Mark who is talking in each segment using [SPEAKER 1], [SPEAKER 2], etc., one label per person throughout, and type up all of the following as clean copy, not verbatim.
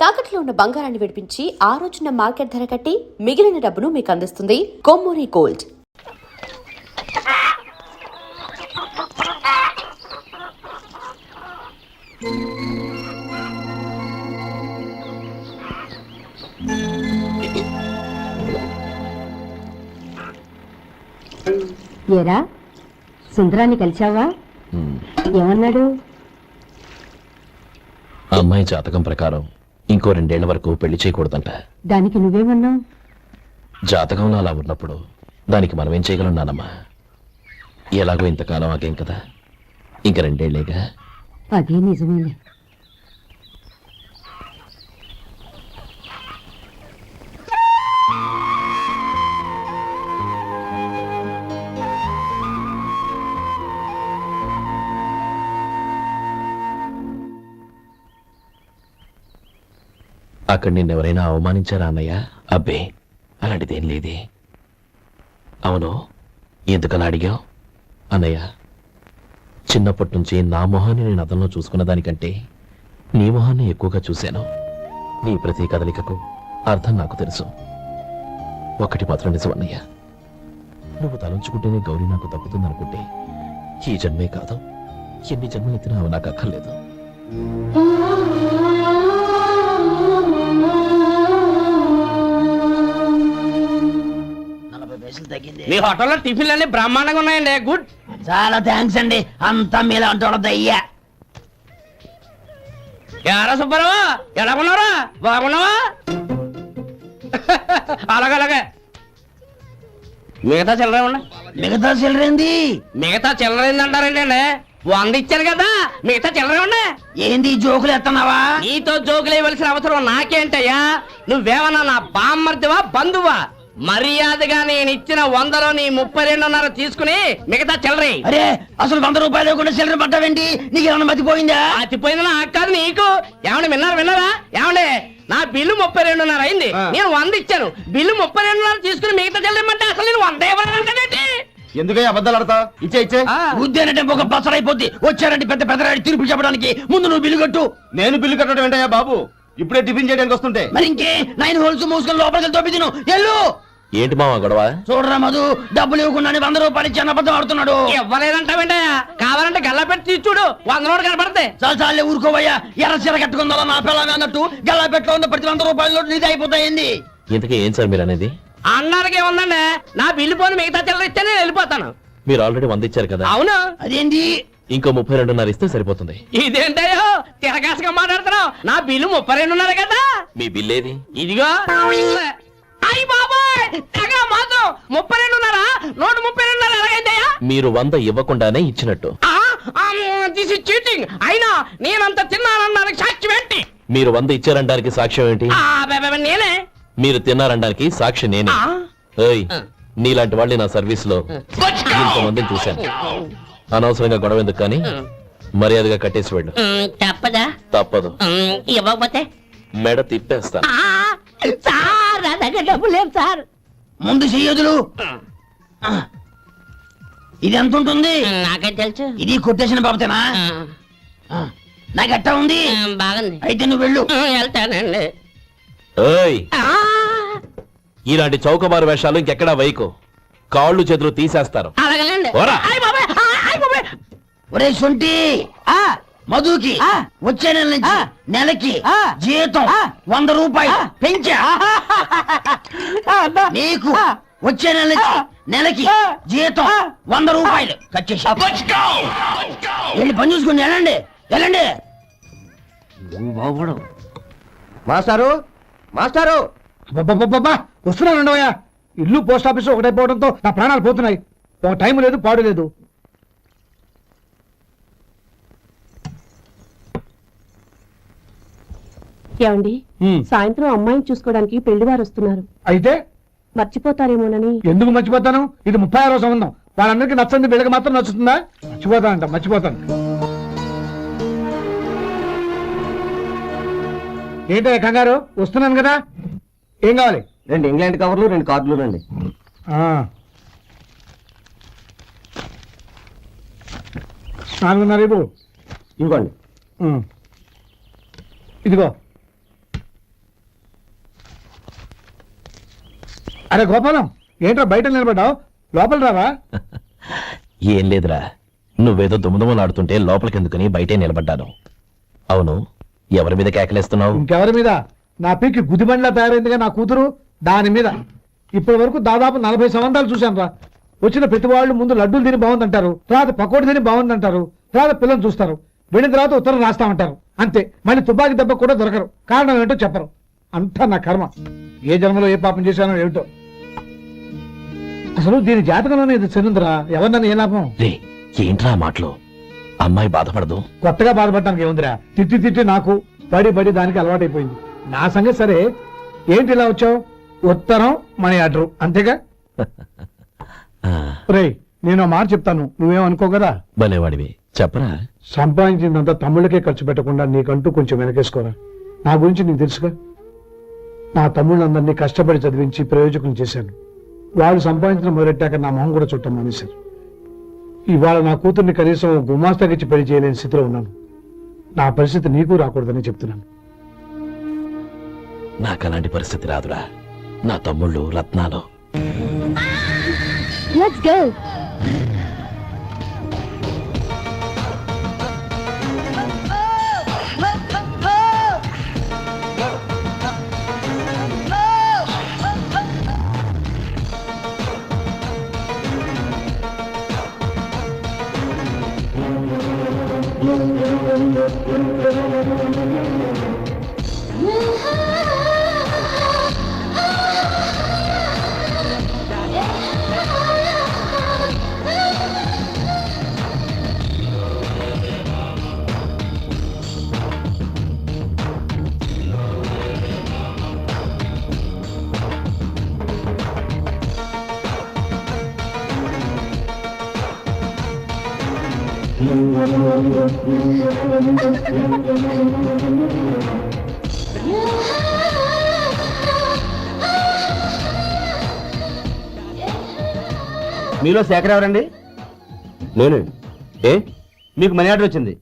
[SPEAKER 1] తాకట్లో ఉన్న బంగారాన్ని విడిపించి ఆ రోజున మార్కెట్ ధర కట్టి మిగిలిన డబ్బును మీకు అందిస్తుంది కొమ్మూరి గోల్డ్.
[SPEAKER 2] ఏరా సుందరాన్ని కలిశావా? ఏమన్నాడు?
[SPEAKER 3] అమ్మాయి జాతకం ప్రకారం ఇంకో 2 ఏళ్ల వరకు పెళ్లి చేయకూడదంట.
[SPEAKER 2] దానికి నువ్వేమన్నావు?
[SPEAKER 3] జాతకంలో అలా ఉన్నప్పుడు దానికి మనం ఏం చేయగలం నానమ్మా? ఎలాగో ఇంతకాలం ఆగేం కదా, ఇంక 2 ఏళ్లేగా.
[SPEAKER 2] అదే నిజమేలే.
[SPEAKER 3] అక్కడ నిన్నెవరైనా అవమానించారా అన్నయ్య? అబ్బే, అలాంటిదేం లేదే. అవును, ఎందుకలా అడిగావు? అన్నయ్య, చిన్నప్పటి నుంచి నా మొహాన్ని నేను అదనలో చూసుకున్న దానికంటే నీ మొహాన్ని ఎక్కువగా చూశాను. నీ ప్రతి కదలికకు అర్థం నాకు తెలుసు. ఒకటి మాత్రం నిజం అన్నయ్య, నువ్వు తలంచుకుంటేనే గౌరీ నాకు తప్పుతుందనుకుంటే ఈ జన్మే కాదు, ఎన్ని జన్మలు ఎత్తినా అవి నాకు అక్కర్లేదు.
[SPEAKER 4] మీ హోటల్లో టిఫిన్లు అన్ని బ్రహ్మాండంగా ఉన్నాయండి. గుడ్,
[SPEAKER 5] చాలా థ్యాంక్స్ అండి. అంతా మీలా అంటోడదయ్యా.
[SPEAKER 4] ఎరా సుబ్బారావు, ఎలా ఉన్నారా? బాగున్నావా? అలాగే మిగతా చిల్లర ఉన్నాయి.
[SPEAKER 5] మిగతా చిల్లరేంది?
[SPEAKER 4] మిగతా చిల్లర ఏందంటారండి అండి? 100 ఇచ్చాను కదా, మిగతా చిల్లర ఉన్నాయి.
[SPEAKER 5] ఏంది జోకులు ఎత్తన్నావా?
[SPEAKER 4] నీతో జోకులు వేయవలసిన అవసరం నాకేంటయ్యా? నువ్వేమన్నా నా బామ్మర్దివా, బంధువా? మర్యాదగా నేను ఇచ్చిన 100లో నీ 32.5 తీసుకుని మిగతా చిల్లరి.
[SPEAKER 5] అరే, అసలు 100 రూపాయలు లేకుండా చిల్లర పట్టావేంటి? నీకు ఏమన్నా మతిపోయిందా?
[SPEAKER 4] అతిపోయింది నాకు కాదు, నీకు. ఏమండి విన్నారా? ఏమండి, నా బిల్లు 32.5 అయింది. నేను 100 ఇచ్చాను, బిల్లు 32.5 తీసుకుని మిగతా చిల్లరమంటే అసలు నేను 100 ఇవ్వాలంటే
[SPEAKER 6] ఎందుకయ్యా అబద్ధాలు ఆడతా? ఇచ్చే
[SPEAKER 5] ఉద్యానంటే ఒక బసరైపోద్ది. వచ్చారంటే పెద్ద పెద్దరాడి తీర్పు చెప్పడానికి ముందు నువ్వు బిల్లు కట్టు.
[SPEAKER 6] నేను బిల్లు కట్టడం ఏంటయ్యా బాబు? ఇప్పుడే టిఫిన్ చేయడానికి వస్తుంటే.
[SPEAKER 5] మరి ఇంకే 9 హోల్స్ మూసుకొని లోపలికి తోపి తిను. ఎల్లు.
[SPEAKER 3] ఏంటి మావా గొడవ?
[SPEAKER 5] చూడరా మధు, డబ్బులు ఇవ్వకుండా 100 రూపాయలు ఇచ్చి అబద్ధం ఆడుతున్నాడు.
[SPEAKER 4] ఇవ్వలేదంటావేంటయ్యా? కావాలంటే గల్లా పెట్టి తీసి చూడు, 100 నోటు కనపడతాయి.
[SPEAKER 5] చాలే ఊరుకోవయ్యా. ఎర్ర చీర కట్టుకుందా నా పిల్లగా అన్నట్టు గల్లా పెట్టులో ఉన్న ప్రతి 100 రూపాయలు నీది అయిపోతాయింది.
[SPEAKER 3] ఇంతకీ ఏం సార్ మీరు అనేది?
[SPEAKER 4] అన్నారకి ఏముందండి, నా బిల్లు పోని మిగతా చిల్లర ఇస్తే నేను వెళ్ళిపోతాను.
[SPEAKER 3] మీరు ఆల్రెడీ 100 ఇచ్చారు కదా.
[SPEAKER 4] అవును.
[SPEAKER 5] అదేంటి?
[SPEAKER 3] ఇంకో 32.5 ఇస్తే సరిపోతుంది.
[SPEAKER 4] ఇదేంటయ్యో తిరగాసుగా మాట్లాడుతున్నావు? నా బిల్లు 32.5 కదా.
[SPEAKER 3] మీ బిల్ ఏది?
[SPEAKER 4] ఇదిగో. అయ్యి బాబాయ్, తెగ మాతో 32.5 నోటు 32.5 ఎలాగైందయ్యా?
[SPEAKER 3] మీరు 100 ఇవ్వకుండానే ఇచ్చినట్టు.
[SPEAKER 4] This is cheating. అయినా నేనంత తిన్నానన్నానికి సాక్ష్యం ఏంటి?
[SPEAKER 3] మీరు 100 ఇచ్చారనడానికి సాక్ష్యం ఏంటి?
[SPEAKER 4] నేనే.
[SPEAKER 3] మీరు తిన్నారనడానికి సాక్షి నేనే. ఏయ్, నీలాంటి వాళ్ళని నా సర్వీస్ లో ఇంతమందిని చూశాను. అనవసరంగా గొడవ ఎందుకు కానీ మర్యాదగా కట్టేసి వెళ్ళు.
[SPEAKER 4] తప్పదా?
[SPEAKER 3] తప్పదు.
[SPEAKER 4] ఇవ్వకపోతే
[SPEAKER 3] మెడ తిప్పేస్తా.
[SPEAKER 4] సార్, నా దగ్గర డబ్బు లేదు సార్.
[SPEAKER 5] ముందు చెయ్యదులు. ఇది ఎంత ఉంటుంది?
[SPEAKER 4] నాకేం తెలుసు.
[SPEAKER 5] ఇది కొట్టేసిన బాబతేనా? నాకు ఎట్టా ఉంది?
[SPEAKER 4] బాగుంది.
[SPEAKER 5] అయితే నువ్వు వెళ్ళు.
[SPEAKER 4] వెళ్తానండి.
[SPEAKER 3] ఏయ్, ఇలాంటి చౌకబారు వేషాలు ఇంకెక్కడా వైకు. కాళ్ళు చేతులు తీసేస్తారు.
[SPEAKER 4] అలాగేనండి.
[SPEAKER 3] ఓరా.
[SPEAKER 5] ఒరే సొంటి, మధుకి వచ్చే నెల నుంచి నెలకి జీతం 100 రూపాయలు పెంచా. నీకు వచ్చే నెల నుంచి నెలకి జీతం 100 రూపాయలు కట్ చేసి వెళ్ళి పని చూసుకుని వెళ్ళండి.
[SPEAKER 6] మాస్టారు, మాస్టారు,
[SPEAKER 7] వస్తున్నాను. ఇల్లు పోస్ట్ ఆఫీసు ఒకటైపోవడంతో నా ప్రాణాలు పోతున్నాయి. ఒక టైం లేదు, పాడు లేదు.
[SPEAKER 2] ఏమండి, సాయంత్రం అమ్మాయిని చూసుకోవడానికి పెళ్లివారు వస్తున్నారు.
[SPEAKER 7] అయితే
[SPEAKER 2] మర్చిపోతారేమోనని.
[SPEAKER 7] ఎందుకు మర్చిపోతాను? ఇది 36వ సంబంధం. వాళ్ళందరికీ నచ్చంది, వీళ్ళకి మాత్రం నచ్చుతుందా? మర్చిపోతాను. ఏంటో కంగారు? వస్తున్నాను కదా. ఏం కావాలి?
[SPEAKER 6] 2 ఇంగ్లాండ్ కవర్లు, 2 కార్డులు రండి.
[SPEAKER 7] 4.5
[SPEAKER 6] ఇవ్వండి.
[SPEAKER 7] ఇదిగో అరే గోపాలం, ఏంట్రా బయట నిలబడ్డావు? లోపల రావా?
[SPEAKER 3] ఏం లేదురా, నువ్వేదో దుమ్ముదుమ్మలాడుతుంటే లోపలికెందుకని బయటే నిలబడ్డాను. అవును, ఎవరి మీద కేకలేస్తున్నావు?
[SPEAKER 7] ఇంకెవరి మీద? నా పీకి గుదిబండ్లా తయారైందిగా నా కూతురు, దాని మీద. ఇప్పటి వరకు దాదాపు 40 సంవత్సరాలు చూశాను రా. వచ్చిన ప్రతి వాళ్ళు ముందు లడ్డూలు తిని బాగుందంటారు, తర్వాత పకోడి తిని బాగుందంటారు, తర్వాత పిల్లలు చూస్తారు, వెళ్ళిన తర్వాత ఉత్తరం రాస్తామంటారు. అంతే, మళ్ళీ తుపాకీ దెబ్బ కూడా దొరకరు. కారణం ఏంటో చెప్పరు. అంతా నా కర్మ. ఏ జన్మలో ఏ పాపం చేశానో ఏమిటో. అసలు దీని జాతకంలోనే ఇది చెందుందిరా. ఎవరినన్నా ఏ లాభం?
[SPEAKER 3] రే, ఏంట్రా ఆ మాటలు? అమ్మాయి బాధపడదు.
[SPEAKER 7] కొత్తగా బాధపడటానికి ఏముందిరా? తిట్టి తిట్టి నాకు పడి పడి దానికి అలవాటైపోయింది. నా సంగతి సరే, ఏంటి ఇలా వచ్చావు? ఉత్తరం మనీ ఆర్డర్ అంతేగా?
[SPEAKER 3] ఆ,
[SPEAKER 7] రేయ్, నేను ఆ మాట చెప్తాను, నువ్వేమనుకో కదా.
[SPEAKER 3] భలేవాడివి, చెప్పరా.
[SPEAKER 7] సంపాదించిందంతా తమ్ముళ్ళకే ఖర్చు పెట్టకుండా నీకంటూ కొంచెం వెనకేసుకోరా. నా గురించి నీకు తెలుసుగా. నా తమ్ముళ్ళందరినీ కష్టపడి చదివించి ప్రయోజకులు చేశాను. వాళ్ళు సంపాదించిన మొదలెట్టాక నా మొహం కూడా చుట్టం మానేశారు. ఇవాళ నా కూతుర్ని కనీసం గుమాస్తాకిచ్చి పెళ్లి చేయలేని స్థితిలో ఉన్నాను. నా పరిస్థితి నీకు రాకూడదని చెప్తున్నాను.
[SPEAKER 3] నాకు అలాంటి పరిస్థితి రాదురా. నా తమ్ముళ్ళు రత్నాలు.
[SPEAKER 2] Let's go.
[SPEAKER 6] మీలో శేఖర్ ఎవరండి?
[SPEAKER 3] నేను ఏ
[SPEAKER 6] మీకు మనీ ఆర్డర్ వచ్చింది.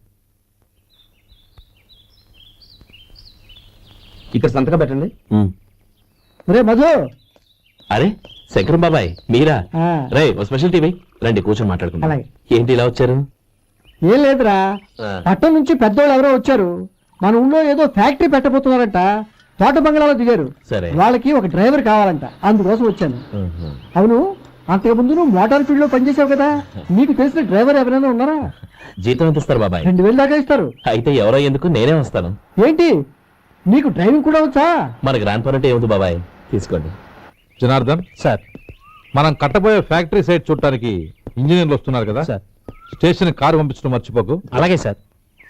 [SPEAKER 6] ఇక్కడ సంతకం పెట్టండి.
[SPEAKER 7] రే మధు,
[SPEAKER 3] అరే శంకరం బాబాయ్, మీరా?
[SPEAKER 7] ఆ.
[SPEAKER 3] రే, ఓ స్పెషల్ టీవీ రండి, కూర్చొని మాట్లాడుకుందాం.
[SPEAKER 7] అలాగే.
[SPEAKER 3] ఏంటి ఇలా వచ్చారు?
[SPEAKER 7] ఏం లేదురా,
[SPEAKER 3] ఆ.
[SPEAKER 7] పట్టణం నుంచి పెద్దోళ్ళు ఎవరో వచ్చారు. మన ఊళ్ళో ఏదో ఫ్యాక్టరీ పెట్టబోతున్నారంట. తోట బంగ్లాలో దిగారు.
[SPEAKER 3] సరే.
[SPEAKER 7] వాళ్ళకి ఒక డ్రైవర్ కావాలంట, అందుకోసం వచ్చాను. అవును, అంతకుముందు నువ్వు మోటార్ ఫీల్డ్ లో పనిచేసావు కదా, నీకు తెలిసిన డ్రైవర్ ఎవరైనా ఉన్నారా?
[SPEAKER 3] జీతం ఎంత ఇస్తారు బాబాయ్?
[SPEAKER 7] 2000 దాకా ఇస్తారు.
[SPEAKER 3] అయితే ఎవరో ఎందుకు, నేనే వస్తాను.
[SPEAKER 7] ఏంటి, నీకు డ్రైవింగ్ కూడా వచ్చా?
[SPEAKER 3] మన గ్రాండ్ పరంటే ఏముంది బాబాయ్, తీసుకోండి.
[SPEAKER 8] జనార్దన్
[SPEAKER 3] సార్.
[SPEAKER 8] మనం కట్టబోయే ఫ్యాక్టరీ సైట్ చూడటానికి ఇంజనీర్లు వస్తున్నారు కదా సార్. స్టేషన్ కారు పంపించడం మర్చిపోకు.
[SPEAKER 9] అలాగే సార్.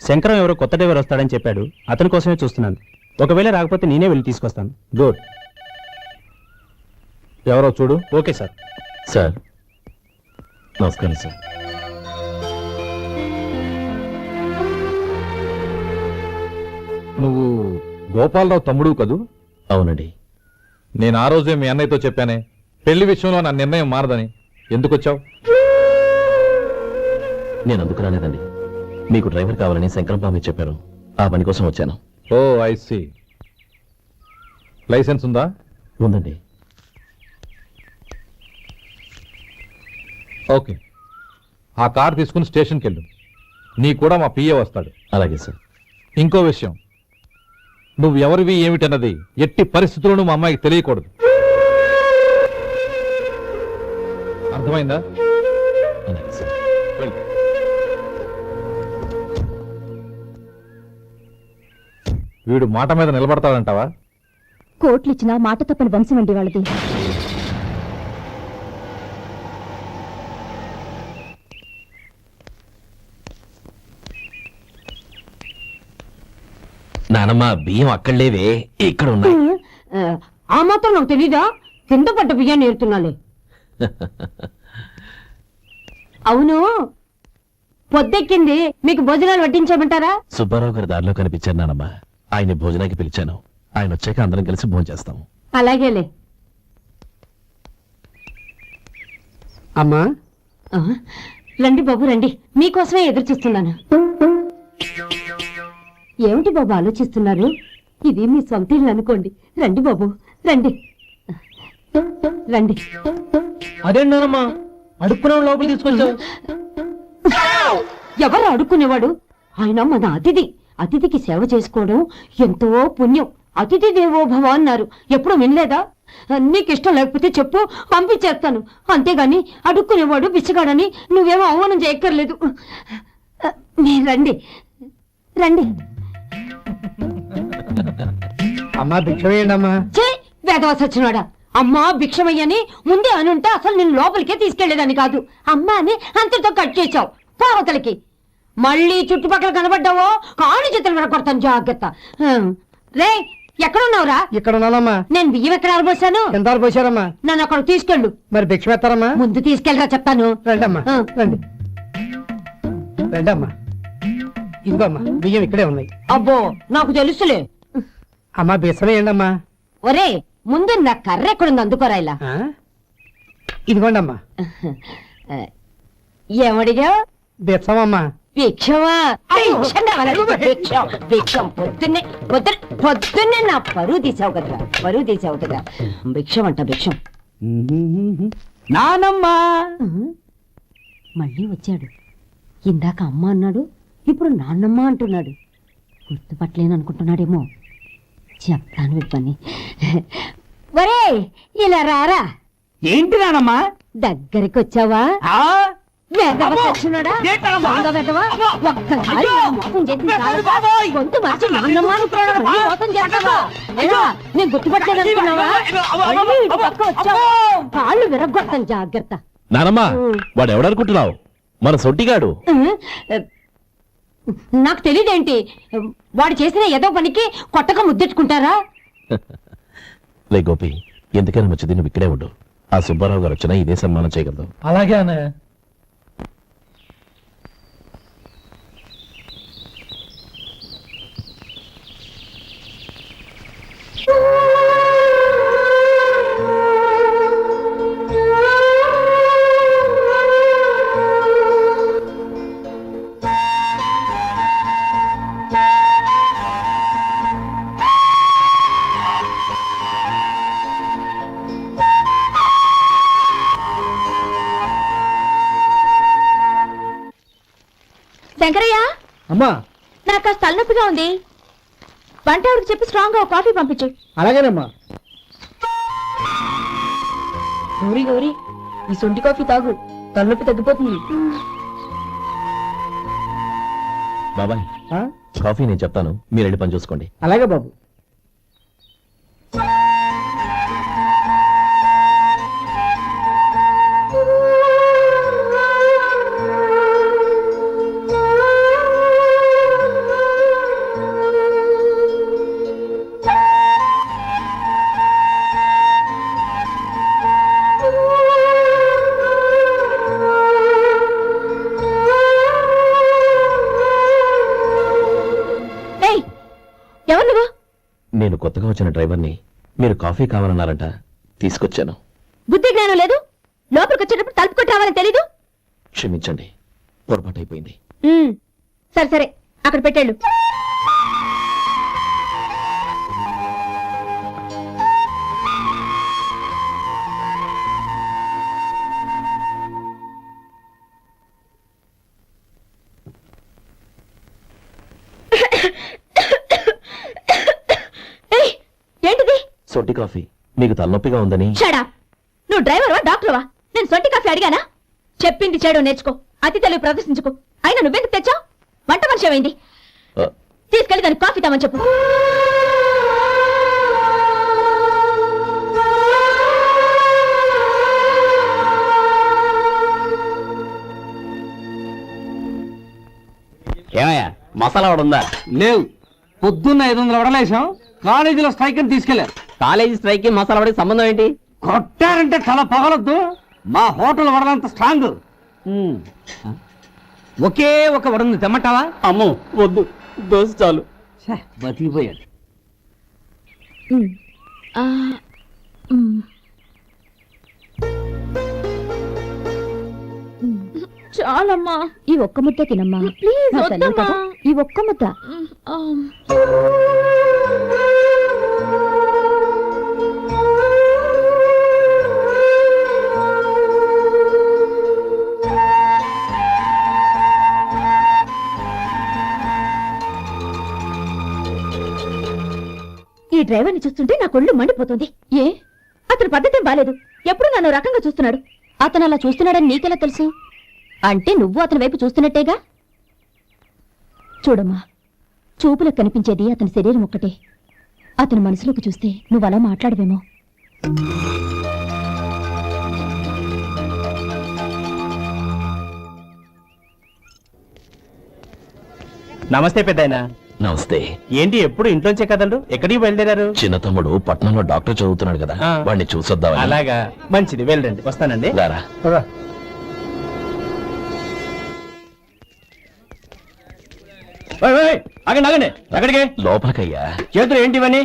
[SPEAKER 9] శంకరం ఎవరో కొత్త డ్రైవర్ వస్తాడని చెప్పాడు, అతని కోసమే చూస్తున్నాను. ఒకవేళ రాకపోతే నేనే వెళ్ళి తీసుకొస్తాను.
[SPEAKER 8] గుడ్. ఎవరో చూడు.
[SPEAKER 9] Okay sir.
[SPEAKER 3] సార్ నమస్కారం సార్.
[SPEAKER 8] నువ్వు గోపాలరావు తమ్ముడు కదూ?
[SPEAKER 3] అవునండి.
[SPEAKER 8] నేను ఆ రోజే మీ అన్నయ్యతో చెప్పానే, పెళ్లి విషయంలో నా నిర్ణయం మారదని. ఎందుకు వచ్చావు?
[SPEAKER 3] నేను అందుకు రాలేదండి, మీకు డ్రైవర్ కావాలని శంకరం బాబాయ్ చెప్పారు, ఆ పని కోసం వచ్చాను.
[SPEAKER 8] ఓ ఐ సీ. లైసెన్స్ ఉందా?
[SPEAKER 3] ఉందండి.
[SPEAKER 8] ఓకే, ఆ కార్ తీసుకుని స్టేషన్కి వెళ్ళు. నీ కూడా మా పిఏ వస్తాడు.
[SPEAKER 3] అలాగే సార్.
[SPEAKER 8] ఇంకో విషయం, నువ్వు ఎవరివి ఏమిటన్నది ఎట్టి పరిస్థితుల్లోనూ మా అమ్మాయికి తెలియకూడదు. అర్థమైందా?
[SPEAKER 3] అలాగే సార్.
[SPEAKER 8] వెళ్ళు. వీడు మాట మీద నిలబడతాడంటావా?
[SPEAKER 2] కోట్లు ఇచ్చినా మాట తప్పని వంశం అండి వాళ్ళది.
[SPEAKER 3] నానమ్మ, బియ్యం అక్కడ లేవే, ఇక్కడ ఉన్నాయి.
[SPEAKER 2] ఆ మాత్రం నాకు తెలీదా? కింద పడ్డ బియ్యాన్ని ఏరుతున్నాలే. అవును, పొద్దెక్కింది, మీకు భోజనాలు వడ్డించమంటారా?
[SPEAKER 3] సుబ్బారావు గారి దారిలో కనిపించారు నానమ్మ, ఆయన భోజనానికి పిలిచాను. ఆయన వచ్చాక అందరం కలిసి భోజనం చేస్తాం.
[SPEAKER 2] అలాగేలే.
[SPEAKER 7] అమ్మా,
[SPEAKER 2] రండి బాబు రండి, మీకోసమే ఎదురు చూస్తున్నాను. ఏమిటి బాబు ఆలోచిస్తున్నారు? ఇది మీ సొంత ఇల్లు అనుకోండి. రండి బాబు రండి. రండి.
[SPEAKER 5] అదేంటమ్మా అడుక్కునే లోపల తీసుకొచ్చావు.
[SPEAKER 2] ఎవరు అడుక్కునేవాడు? ఆయన మన అతిథి. అతిథికి సేవ చేసుకోవడం ఎంతో పుణ్యం. అతిథి దేవో భవ అన్నారు. ఎప్పుడు వినలేదా? నీకు ఇష్టం లేకపోతే చెప్పు, పంపించేస్తాను. అంతేగాని అడుక్కునేవాడు బిచ్చగాడని నువ్వేమో అవమానం చేయక్కర్లేదు. మీరు రండి రండి.
[SPEAKER 7] అమ్మా భిక్ష వేయండి అమ్మా.
[SPEAKER 2] చే వేదవాస వచ్చినాడా? అమ్మా భిక్షమయ్యని ముందే అనుంటే అసలు నేను లోపలికే తీసుకెళ్లేదని కాదు. అమ్మా అని అంతటితో కట్ చేశావు. పావతలకి మళ్ళీ చుట్టుపక్కల కనబడ్డావో కాళ్ళు చేతులు వినకొడతాను, జాగ్రత్త. రే ఎక్కడున్నావురా?
[SPEAKER 7] ఇక్కడ ఉన్నానమ్మా.
[SPEAKER 2] నేను బియ్యం ఎక్కడ ఆరబోసాను?
[SPEAKER 7] ఎంత పోసారమ్మా?
[SPEAKER 2] నన్ను అక్కడ తీసుకెళ్ళు.
[SPEAKER 7] మరి భిక్ష పెడతారమ్మా?
[SPEAKER 2] ముందు తీసుకెళ్ళరా చెప్తాను.
[SPEAKER 7] రండమ్మా
[SPEAKER 2] ఆ.
[SPEAKER 7] రండి రండమ్మా. ఇదిగో అమ్మా బియ్యం ఇక్కడే ఉన్నాయి.
[SPEAKER 2] అబ్బో నాకు తెలుసులే.
[SPEAKER 7] అమ్మా బిస్సం వేయండి అమ్మా.
[SPEAKER 2] ఒరే ముందు నా కర్ర ఎక్కడుంది అందుకోరా ఇలా.
[SPEAKER 7] ఇదిగోండి అమ్మా.
[SPEAKER 2] ఏమడిగా?
[SPEAKER 7] బిచ్చమమ్మా.
[SPEAKER 2] భిక్షమా? భిక్షం కావాలా? భిక్షం భిక్షం. పొద్దున్నే నా పరువు తీసావు కదరా, పరువు తీసావు కదా. భిక్షం అంట భిక్షం.
[SPEAKER 5] నానమ్మా
[SPEAKER 2] మళ్ళీ వచ్చాడు. ఇందాక అమ్మ అన్నాడు, ఇప్పుడు నాన్నమ్మ అంటున్నాడు. గుర్తుపట్టలేననుకుంటున్నాడేమో. చెప్తాను విప్పని. ఒరే ఇలా రారా.
[SPEAKER 5] ఏంటి నానమ్మా?
[SPEAKER 2] దగ్గరికి వచ్చావా? వేదవ సచ్చినోడా? దొంగ వెధవ. ఒక్కసారి నా మోసం చేసిన చాలదా? గొంతు మార్చి నాన్నమ్మ అనుకున్నాడు, మళ్ళీ మోసం చేస్తావా? ఎలా? నేను గుర్తుపట్టలేదనుకున్నావా? మళ్ళీ ఇటు పక్క వచ్చావు, కాళ్ళు విరగొడతాను, జాగ్రత్త.
[SPEAKER 3] నానమ్మా వాడు ఎవడనుకుంటున్నావు? మన సొట్టిగాడు.
[SPEAKER 2] నాకు తెలియదేంటి? వాడు చేసిన ఏదో పనికి కొట్టక ముద్దెట్టుకుంటారా?
[SPEAKER 3] లే గోపి, ఎందుకైనా మంచిది నువ్వు ఇక్కడే ఉండు. ఆ సుబ్బారావు గారు వచ్చినా ఇదే సన్మానం చేయగలదు.
[SPEAKER 7] అలాగే అన్నయ్య.
[SPEAKER 2] శంకరయ్య,
[SPEAKER 7] అమ్మా
[SPEAKER 2] నాకు కాస్త తలనొప్పిగా ఉంది. వంట ఆవిడకి చెప్పి స్ట్రాంగ్ గా కాఫీ పంపించు.
[SPEAKER 7] అలాగేనమ్మా.
[SPEAKER 2] గౌరీ గౌరీ, ఈ సొంటి కాఫీ తాగు, తలనొప్పి తగ్గిపోతుంది.
[SPEAKER 3] బాబాయ్ కాఫీ నేను చెప్తాను, మీరు వెళ్ళి పని చూసుకోండి.
[SPEAKER 7] అలాగే బాబు.
[SPEAKER 2] ఎవరు నువ్వు?
[SPEAKER 3] నేను కొత్తగా వచ్చిన డ్రైవర్ని. మీరు కాఫీ కావాలన్నారంట, తీసుకొచ్చాను.
[SPEAKER 2] బుద్ధి జ్ఞానం లేదు. లోపలికి వచ్చేటప్పుడు తలుపు కొట్టి రావాలని తెలీదు.
[SPEAKER 3] క్షమించండి, పొరపాటు అయిపోయింది.
[SPEAKER 2] సరే సరే, అక్కడ పెట్టేళ్ళు. ఏంటిది?
[SPEAKER 3] సొంటి కాఫీ. మీకు తలనొప్పిగా ఉందని.
[SPEAKER 2] షడా, నువ్వు డ్రైవర్వా డాక్టర్వా? నేను సొంటి కాఫీ అడిగానా? చెప్పింది చేయడం నేర్చుకో, అతి తెలివి ప్రదర్శించుకో. అయినా నువ్వెందుకు తెచ్చావు? వంట మనిషి ఏమైంది? తీసుకెళ్ళి దానికి కాఫీ తామని చెప్పు.
[SPEAKER 4] ఏమయ్యా మసాలా వాడు ఉందా?
[SPEAKER 5] లేవు. పొద్దున్న 500 వడలేసాం, కాలేజీలో స్ట్రైక్ అని తీసుకెళ్లారు.
[SPEAKER 4] కాలేజీ స్ట్రైక్ కి మసాలా వాడికి సంబంధం ఏంటి?
[SPEAKER 5] కొట్టారంటే తల పగలొద్దు. మా హోటల్ వడలంత స్ట్రాంగ్. ఒకే ఒక వడుంది, తెమ్మంటావా?
[SPEAKER 4] అమ్మో వద్దు, దోశ చాలు.
[SPEAKER 5] బతికిపోయాడు.
[SPEAKER 2] చాలమ్మా, ఈ ఒక్క ముద్ద తినమ్మా ప్లీజ్. ఈ ఒక్క ముద్ద. డ్రైవర్ని చూస్తుంటే నా కొళ్ళు మండిపోతుంది. ఏ అతని పద్ధతి బాలేదు. ఎప్పుడు నన్ను రకంగా చూస్తున్నాడు. అతను అలా చూస్తున్నాడని నీకెలా తెలుసు? అంటే నువ్వు అతని వైపు చూస్తున్నట్టేగా. చూడమ్మా, చూపులకు కనిపించేది అతని శరీరం ఒక్కటే. అతని మనసులోకి చూస్తే నువ్వు అలా మాట్లాడవేమో.
[SPEAKER 9] నమస్తే పెద్దాయన.
[SPEAKER 3] నమస్తే.
[SPEAKER 9] ఏంటి ఎప్పుడు ఇంట్లోంచే కదండు, ఎక్కడికి బయలుదేరారు?
[SPEAKER 3] చిన్న తమ్ముడు పట్నంలో డాక్టర్ చదువుతున్నాడు కదా,
[SPEAKER 9] ఆ.
[SPEAKER 3] వాడిని చూసొద్దామని.
[SPEAKER 9] అలాగా, మంచిది, వెళ్ళండి. వస్తానండి.
[SPEAKER 3] రారా.
[SPEAKER 5] ఆగండి ఆగండి, ఎక్కడికి?
[SPEAKER 3] లోపలికయ్యా.
[SPEAKER 5] చేతులు ఏంటి ఇవన్నీ?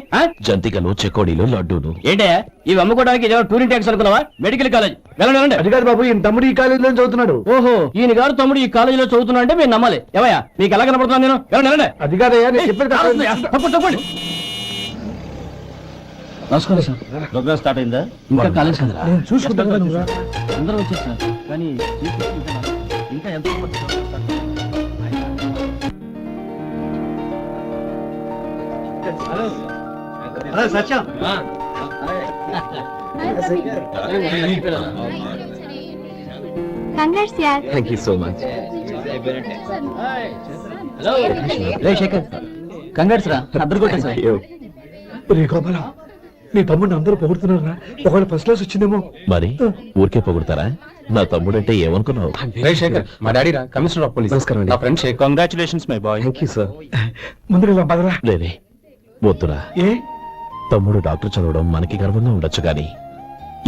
[SPEAKER 3] జంతికలు, చెకోడీలు, లడ్డూలు.
[SPEAKER 5] ఏంటే ఇవి అమ్ముకోవడానికి ఇదేమో టూరింగ్ ట్యాక్స్ అనుకున్నావా? మెడికల్ కాలేజ్ వెళ్ళండి.
[SPEAKER 7] అది కాదు బాబు, ఈయన తమ్ముడు ఈ కాలేజీలో చదువుతున్నాడు.
[SPEAKER 5] ఓహో, ఈయన గారు తమ్ముడు ఈ కాలేజీలో చదువుతున్నా అంటే మీరు నమ్మాలి. ఏవయ్యా మీకు ఎలా కనపడుతున్నాను నేను? వెళ్ళండి.
[SPEAKER 7] అది కాదయ్యా, నేను చెప్పేది కాదు.
[SPEAKER 5] తప్పండి. నమస్కారం సార్. ప్రోగ్రామ్ స్టార్ట్ అయిందా? ఇంకా కాలేజ్ కదా.
[SPEAKER 7] నేను చూసుకుంటాను, నువ్వు రా.
[SPEAKER 5] అందరూ వచ్చారు సార్, కానీ ఇంకా ఎంత సత్యం.
[SPEAKER 2] కంగ్రాట్స్ యార్.
[SPEAKER 3] Thank you so much.
[SPEAKER 5] రే శేఖర్, కంగ్రాట్స్ రా. అద్దరు కొట్టే సార్.
[SPEAKER 7] రే గోపాల, నీ తమ్ముడిని అందరూ పొగుడుతున్నారా? ఒకవేళ ఫస్ట్ క్లాస్ వచ్చిందేమో.
[SPEAKER 3] మరి ఊరికే పొగుడతారా? నా తమ్ముడంటే ఏమనుకున్నావు?
[SPEAKER 8] శేఖర్, మా డాడీ రా, కమిషనర్ ఆఫ్ పోలీస్.
[SPEAKER 3] నమస్కారం అండి.
[SPEAKER 8] నా friend Shekhar.
[SPEAKER 9] Congratulations my boy.
[SPEAKER 3] Thank you sir.
[SPEAKER 7] ముందుకు ఇలా బదరా.
[SPEAKER 3] లేదే, వద్దురా.
[SPEAKER 7] ఏ
[SPEAKER 3] తమ్ముడు డాక్టర్ చదవడం మనకి గర్వంగా ఉండొచ్చు కానీ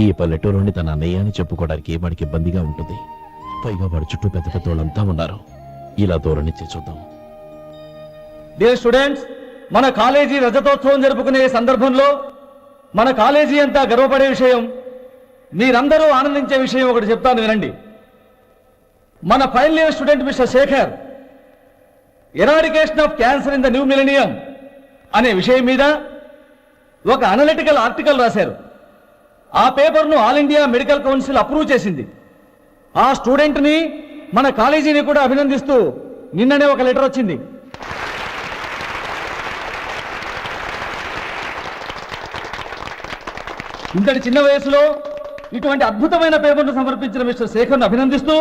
[SPEAKER 3] ఈ పల్లెటూరుని తన అన్నయ్య అని చెప్పుకోవడానికి వాడికి ఇబ్బందిగా ఉంటుంది. పైగా వాడి చుట్టూ పెద్ద పెద్ద వాళ్ళంతా ఉన్నారు. ఇలా దూరనిచ్చే చూద్దాం.
[SPEAKER 10] డియర్ స్టూడెంట్స్, మన కాలేజీ రజతోత్సవం జరుపుకునే సందర్భంలో మన కాలేజీ అంతా గర్వపడే విషయం, మీరందరూ ఆనందించే విషయం ఒకటి చెప్తాను వినండి. మన final year student mister Shekhar eradication of cancer in the new millennium అనే విషయం మీద ఒక అనలిటికల్ ఆర్టికల్ రాశారు. ఆ పేపర్ను All India Medical Council approve చేసింది. ఆ స్టూడెంట్ని, మన కాలేజీని కూడా అభినందిస్తూ నిన్ననే ఒక లెటర్ వచ్చింది. ఇంతటి చిన్న వయసులో ఇటువంటి అద్భుతమైన పేపర్ను సమర్పించిన మిస్టర్ శేఖర్ను అభినందిస్తూ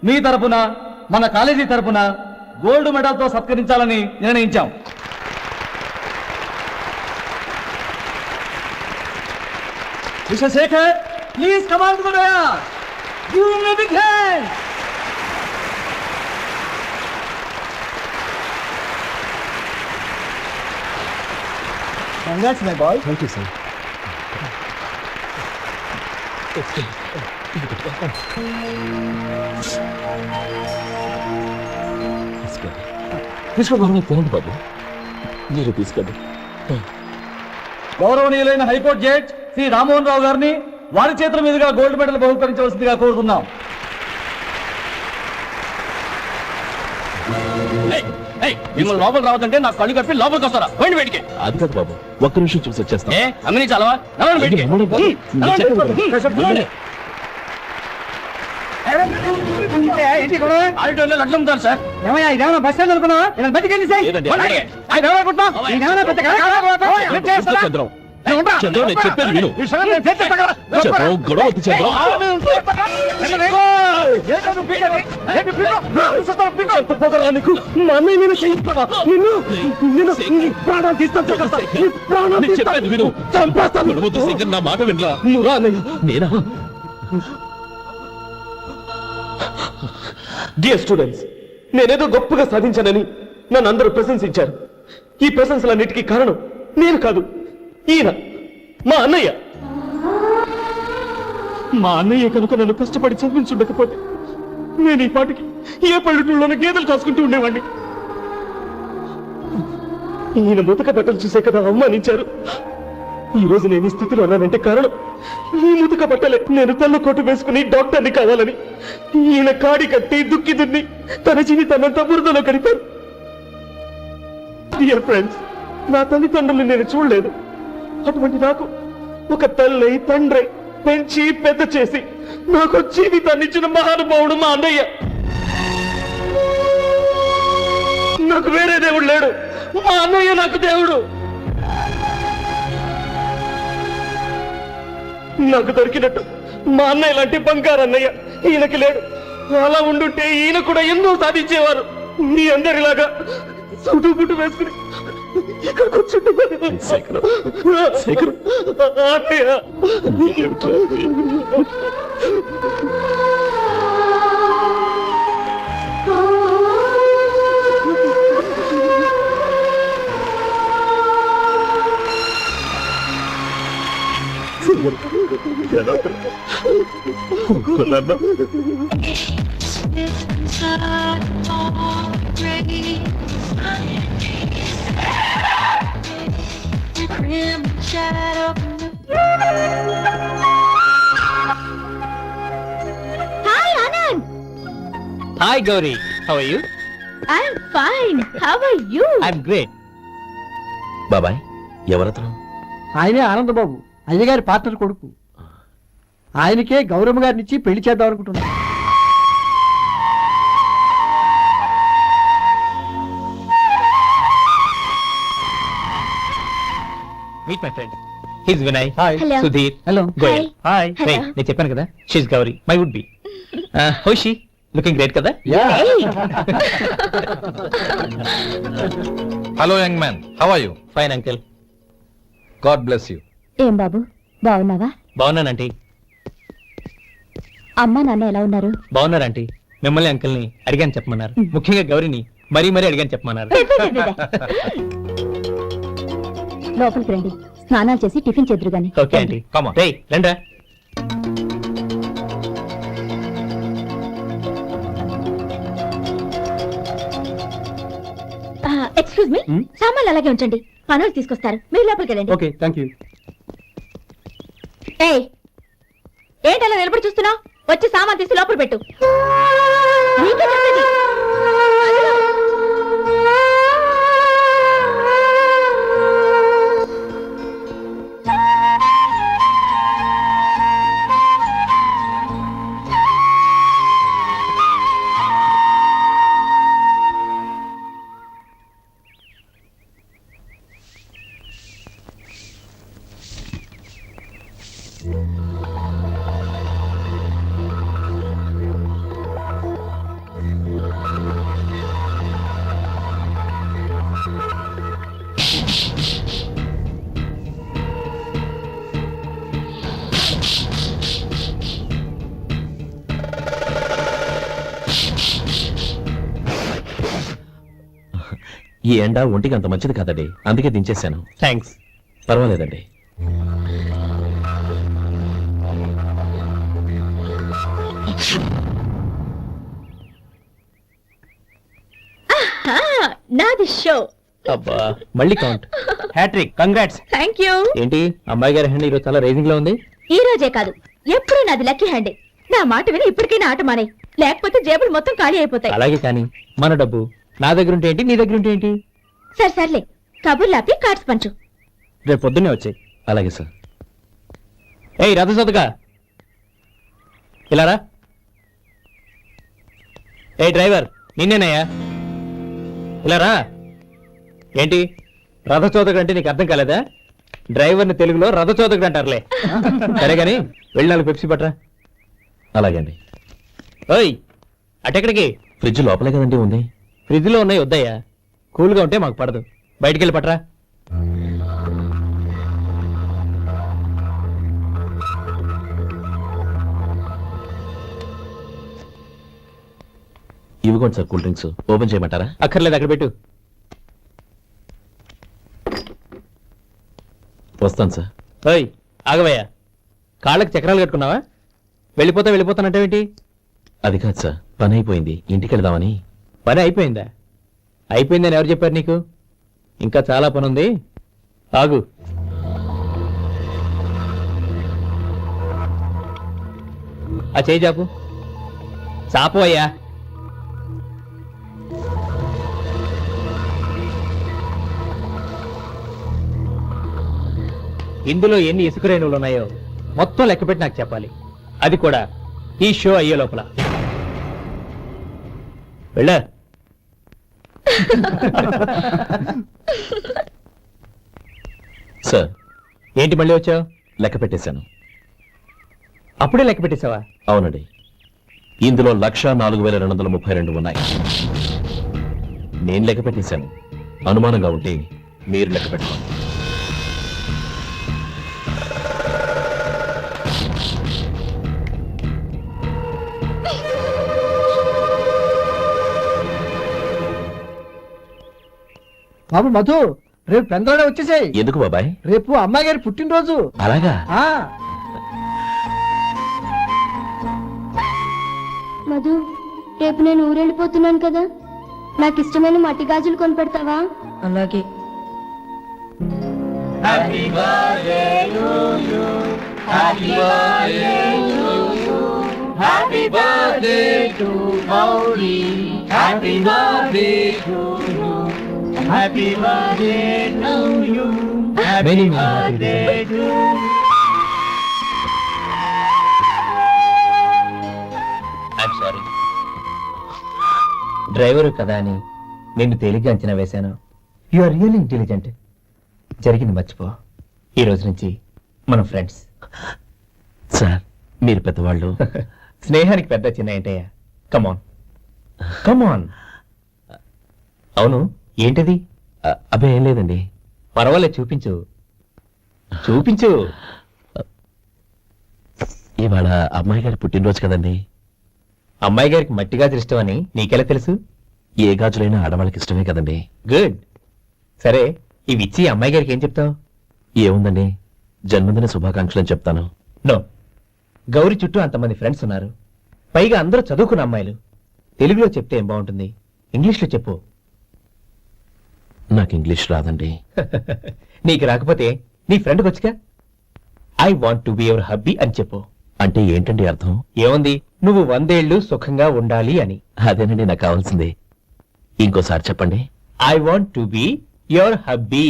[SPEAKER 10] మీ తరపున, మన కాలేజీ తరపున గోల్డ్ మెడల్తో సత్కరించాలని నిర్ణయించాం. Mister Shekhar, please come on to the dais. Give him a big hand. Congrats my boy.
[SPEAKER 3] Thank you sir. తీసుకోండి బాబు, మీరు తీసుకోండి.
[SPEAKER 10] గౌరవనీయులైన హైకోర్టు జడ్జ్ శ్రీ రామ్మోహన్ రావు గారిని వారి చేతుల మీదుగా గోల్డ్ మెడల్ బహుకరించవలసిందిగా కోరుతున్నాం.
[SPEAKER 5] మిమ్మల్ని లోపల రావద్దంటే నాకు కళ్ళు కప్పి లోపలికి వస్తారా? పోయింది బయటికి.
[SPEAKER 3] అది కాదు బాబు, ఒక్క నిమిషం చూసి వచ్చేస్తాం.
[SPEAKER 5] అమ్మిని చాలవా? బయటికి. ఆడిటోర్లో లడ్లు అమ్ముతారు సార్.
[SPEAKER 10] ఏమయ్యా, ఇదేమన్నా బస్ స్టాండ్ అనుకున్నావా? ఇలా బయటికి వెళ్ళి సార్.
[SPEAKER 3] లేదండి.
[SPEAKER 10] బయటికి. ఆయన ఏమనుకుంటున్నావు? ఈయనేమన్నా పెద్ద
[SPEAKER 3] చంద్రం, చంద్రం, నేను చెప్పేది విను. చంద్రం, గొడవ వద్దు చంద్రం. నేను చెప్పేది విను. గొడవ వద్దు శంకర్, నా మాట వినరా? నేనా?
[SPEAKER 11] డియర్ స్టూడెంట్స్, నేనేదో గొప్పగా సాధించానని నన్ను అందరూ ప్రశంసించారు. ఈ ప్రశంసలన్నిటికీ కారణం నేను కాదు, ఈయన మా అన్నయ్య. మా అన్నయ్య కనుక నన్ను కష్టపడి చదివించుండకపోతే నేను ఈ పాటికి ఏ పల్లెటూరులోనే గేదెలు కాసుకుంటూ ఉండేవాడిని. ఈయన ముతక బట్టలు చూసే కదా అవమానించారు. ఈ రోజు నేను ఈ స్థితిలో ఉన్నానంటే కారణం ఈ ముతక బట్టలే. నేను తెల్ల కోటు వేసుకుని డాక్టర్ని కావాలని ఈయన కాడి కట్టి దుక్కి దున్ని తన జీవితాన్నంతా బురదలో గడిపారు. డియర్ ఫ్రెండ్స్, నా తల్లిదండ్రులు నేను చూడలేదు. అటువంటి నాకు ఒక తల్లి తండ్రి పెంచి పెద్ద చేసి నాకు జీవితాన్ని ఇచ్చిన మహానుభావుడు మా అన్నయ్య. నాకు వేరే దేవుడు లేడు, మా అన్నయ్య నాకు దేవుడు. నాకు దొరికినట్టు మా అన్నయ్య లాంటి బంగారు అన్నయ్య ఈయనకి లేడు. అలా ఉండుంటే ఈయన కూడా ఎన్నో సాధించేవారు. మీ అందరిలాగా సుటు పుట్టు వేసుకుని ఇక్కడ కూర్చుంటున్నారు. అన్నయ్య
[SPEAKER 2] hi Anand.
[SPEAKER 9] Hi Gauri, how are you?
[SPEAKER 2] I'm fine. How are you?
[SPEAKER 9] I'm great.
[SPEAKER 3] బాబాయ్ ఎవరతను?
[SPEAKER 10] ఆయనే ఆనందబాబు, అయ్యగారి పార్ట్నర్ కొడుకు. ఆయనకే గౌరమ్మ గారిని ఇచ్చి పెళ్లి చేద్దాం అనుకుంటున్నా.
[SPEAKER 9] Meet my friend, his Vinay.
[SPEAKER 10] Hi.
[SPEAKER 2] Hello.
[SPEAKER 9] Sudheer.
[SPEAKER 10] Hello.
[SPEAKER 9] Goyal. Hi.
[SPEAKER 2] Hello.
[SPEAKER 9] నేను చెప్పాను కదా, she's Gauri, my would be. How she? Looking great కదా?
[SPEAKER 8] Hello young man, how are you?
[SPEAKER 9] Fine uncle.
[SPEAKER 8] God bless you.
[SPEAKER 2] ఏం బాబు, బాగున్నావా?
[SPEAKER 9] బాగున్నానంటీ.
[SPEAKER 2] అమ్మా నాన్న ఎలా ఉన్నారు?
[SPEAKER 9] బాగున్నారంటీ. మిమ్మల్ని అంకిల్ని అడిగాను చెప్పమన్నారు. ముఖ్యంగా గౌరీని మరీ మరీ అడిగాను చెప్పమన్నారు.
[SPEAKER 2] లోపలికి రండి, స్నానాలు చేసి టిఫిన్ చేద్దరు గాని.
[SPEAKER 9] Okay aunty. Come on. రేయ్ రండ్రా.
[SPEAKER 2] ఎక్స్క్యూజ్ మీ, సామాన్లు అలాగే ఉంచండి, పనులు తీసుకొస్తారు. మీరు లోపలికి వెళ్ళండి.
[SPEAKER 10] Okay, thank you.
[SPEAKER 2] ఏయ్, ఏంటలా నిలబడి చూస్తున్నావు? వచ్చి సామాన్ తీసి లోపల పెట్టు. నీకే చెప్పేది.
[SPEAKER 3] ఈ ఎండ ఒంటికి అంత మంచిది కాదండి, అందుకే దించేశాను.
[SPEAKER 9] థ్యాంక్స్.
[SPEAKER 3] పర్వాలేదండి.
[SPEAKER 2] నాది షో.
[SPEAKER 9] అబ్బా, మళ్ళీ count. Hat-trick, congrats.
[SPEAKER 2] Thank you.
[SPEAKER 9] ఏంటి అమ్మాయి గారి హ్యాండ్ ఈరోజు చాలా రైజింగ్ లో ఉంది?
[SPEAKER 2] ఈ రోజే కాదు, ఎప్పుడూ నాది లక్కీ హ్యాండే. నా మాట విని ఇప్పటికైనా ఆట మానే, లేకపోతే జేబులు మొత్తం ఖాళీ అయిపోతాయి.
[SPEAKER 9] అలాగే కానీ మన డబ్బు నా దగ్గర ఉంటే ఏంటి, నీ దగ్గర ఉంటే ఏంటి?
[SPEAKER 2] సరే సర్లే, కబుర్లు ఆపి కార్డ్స్ పంచు.
[SPEAKER 9] రేపు పొద్దున్నే వచ్చాయి.
[SPEAKER 3] అలాగే సార్.
[SPEAKER 9] ఏయ్ రథ సోదగా, ఇలా రా. ఏ డ్రైవర్, నిన్నేనయ్యా, ఇలా రా. ఏంటి రథచోదకుడు అంటే నీకు అర్థం కాలేదా? డ్రైవర్ని తెలుగులో రథచోదకుడు అంటారులే. సరే గాని వెళ్ళి 4 పెప్సీ పట్రా.
[SPEAKER 3] అలాగే అండి.
[SPEAKER 9] ఓయ్ అటెక్కడికి?
[SPEAKER 3] ఫ్రిడ్జ్ లోపలే కదండి ఉంది.
[SPEAKER 9] ఫ్రిడ్జ్ లో ఉన్నాయి వద్దయ్యా, కూల్గా ఉంటే మాకు పడదు. బయటికి వెళ్ళి పట్రా.
[SPEAKER 3] ఇవ్వకోండి సార్ కూల్ డ్రింక్స్. ఓపెన్ చేయమంటారా?
[SPEAKER 9] అక్కర్లేదు, అక్కడ పెట్టు.
[SPEAKER 3] వస్తాను సార్.
[SPEAKER 9] ఓయ్ ఆగవయ్యా, కాళ్ళకి చక్రాలు కట్టుకున్నావా? వెళ్ళిపోతానంటావేంటి?
[SPEAKER 3] అది కాదు సార్, పని అయిపోయింది, ఇంటికి వెళదామని.
[SPEAKER 9] పని అయిపోయిందా? అయిపోయిందని ఎవరు చెప్పారు నీకు? ఇంకా చాలా పని ఉంది, ఆగు. ఆ చేయి చాపు. చాపు అయ్యా. ఇందులో ఎన్ని ఇసుక రేణువులు ఉన్నాయో మొత్తం లెక్కపెట్టి నాకు చెప్పాలి. అది కూడా ఈ షో అయ్యే లోపల. వెళ్ళా.
[SPEAKER 3] సార్
[SPEAKER 9] ఏంటి మళ్ళీ వచ్చావు?
[SPEAKER 3] లెక్క పెట్టేశాను.
[SPEAKER 9] అప్పుడే లెక్క పెట్టేశావా?
[SPEAKER 3] అవునండి, ఇందులో 1,04,232 ఉన్నాయి. నేను లెక్క పెట్టేశాను. అనుమానంగా ఉంటే మీరు లెక్క పెట్టుకోండి.
[SPEAKER 7] బాబు మధు, రేపు పెందలాడే వచ్చేసాయి.
[SPEAKER 3] ఎందుకు బాబాయ్?
[SPEAKER 7] రేపు అమ్మాయి గారి పుట్టినరోజు.
[SPEAKER 3] అలాగా?
[SPEAKER 7] ఆ
[SPEAKER 12] మధు, రేపు నేను ఊరెళ్ళిపోతున్నాను కదా, నాకు ఇష్టమైన మట్టి గాజులు కొనిపెడతావా?
[SPEAKER 2] అలాగే.
[SPEAKER 9] I'm sorry. డ్రైవరు కదా అని నిన్ను తేలిగ్గా అంచనా వేశాను. You are really intelligent. జరిగింది మర్చిపో. ఈ రోజు నుంచి మనం ఫ్రెండ్స్.
[SPEAKER 3] సార్, మీరు పెద్దవాళ్ళు.
[SPEAKER 9] స్నేహానికి పెద్ద చిన్న ఏంటయ్యా? కమాన్ కమాన్. అవును, ఏంటది?
[SPEAKER 3] అబ్బే ఏం లేదండి.
[SPEAKER 9] పర్వాలేదు, చూపించు చూపించు.
[SPEAKER 3] ఇవాళ అమ్మాయి గారి పుట్టినరోజు కదండి.
[SPEAKER 9] అమ్మాయి గారికి మట్టి గాజులు ఇష్టం అని నీకెలా తెలుసు?
[SPEAKER 3] ఏ గాజులైనా ఆడవాళ్ళకి ఇష్టమే కదండి.
[SPEAKER 9] గుడ్. సరే, ఇవి ఇచ్చి అమ్మాయి గారికి ఏం చెప్తావు?
[SPEAKER 3] ఏముందండి, జన్మదిన శుభాకాంక్షలు అని చెప్తాను.
[SPEAKER 9] నో, గౌరీ చుట్టూ అంతమంది ఫ్రెండ్స్ ఉన్నారు, పైగా అందరూ చదువుకున్న అమ్మాయిలు. తెలుగులో చెప్తే ఏం బాగుంటుంది? ఇంగ్లీష్లో చెప్పు.
[SPEAKER 3] నాకు ఇంగ్లీష్ రాదండి.
[SPEAKER 9] నీకు రాకపోతే నీ ఫ్రెండ్కి వచ్చిగా I want to be your hubby అని చెప్పు.
[SPEAKER 3] అంటే ఏంటండి అర్థం?
[SPEAKER 9] ఏముంది, నువ్వు 100 ఏళ్ళు సుఖంగా ఉండాలి అని.
[SPEAKER 3] అదేనండి నాకు కావాల్సింది. ఇంకోసారి చెప్పండి.
[SPEAKER 9] I want to be your hubby.